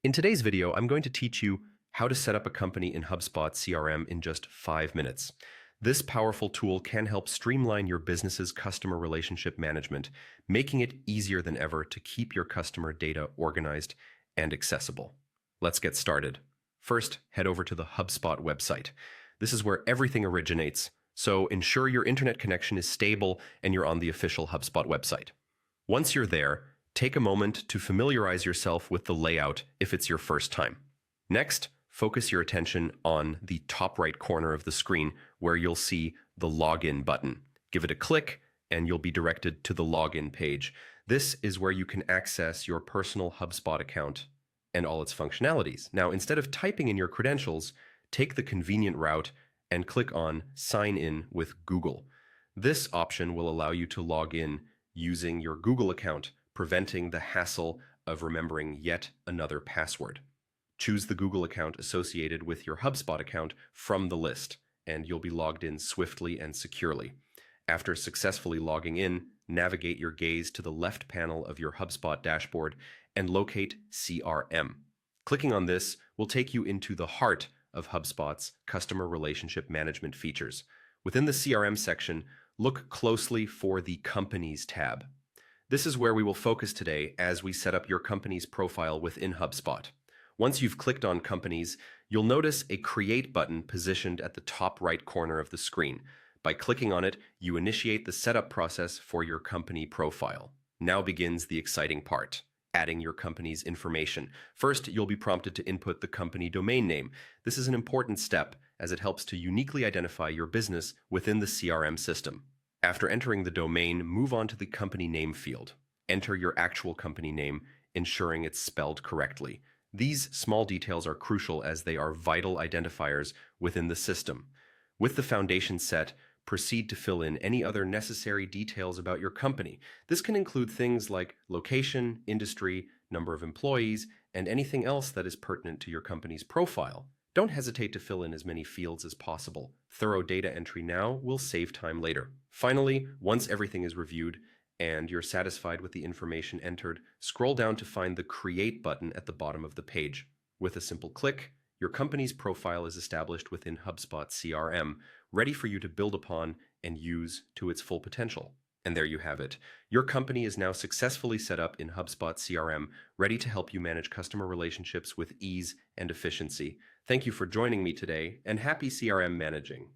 In today's video, I'm going to teach you how to set up a company in HubSpot CRM in just 5 minutes. This powerful tool can help streamline your business's customer relationship management, making it easier than ever to keep your customer data organized and accessible. Let's get started. First, head over to the HubSpot website. This is where everything originates, so ensure your internet connection is stable and you're on the official HubSpot website. Once you're there, take a moment to familiarize yourself with the layout if it's your first time. Next, focus your attention on the top right corner of the screen where you'll see the Login button. Give it a click and you'll be directed to the Login page. This is where you can access your personal HubSpot account and all its functionalities. Now, instead of typing in your credentials, take the convenient route and click on Sign In with Google. This option will allow you to log in using your Google account, preventing the hassle of remembering yet another password. Choose the Google account associated with your HubSpot account from the list, and you'll be logged in swiftly and securely. After successfully logging in, navigate your gaze to the left panel of your HubSpot dashboard and locate CRM. Clicking on this will take you into the heart of HubSpot's customer relationship management features. Within the CRM section, look closely for the Companies tab. This is where we will focus today as we set up your company's profile within HubSpot. Once you've clicked on Companies, you'll notice a Create button positioned at the top right corner of the screen. By clicking on it, you initiate the setup process for your company profile. Now begins the exciting part, adding your company's information. First, you'll be prompted to input the company domain name. This is an important step as it helps to uniquely identify your business within the CRM system. After entering the domain, move on to the company name field. Enter your actual company name, ensuring it's spelled correctly. These small details are crucial as they are vital identifiers within the system. With the foundation set, proceed to fill in any other necessary details about your company. This can include things like location, industry, number of employees, and anything else that is pertinent to your company's profile. Don't hesitate to fill in as many fields as possible. Thorough data entry now will save time later. Finally, once everything is reviewed and you're satisfied with the information entered, scroll down to find the Create button at the bottom of the page. With a simple click, your company's profile is established within HubSpot CRM, ready for you to build upon and use to its full potential. And there you have it. Your company is now successfully set up in HubSpot CRM, ready to help you manage customer relationships with ease and efficiency. Thank you for joining me today, and happy CRM managing.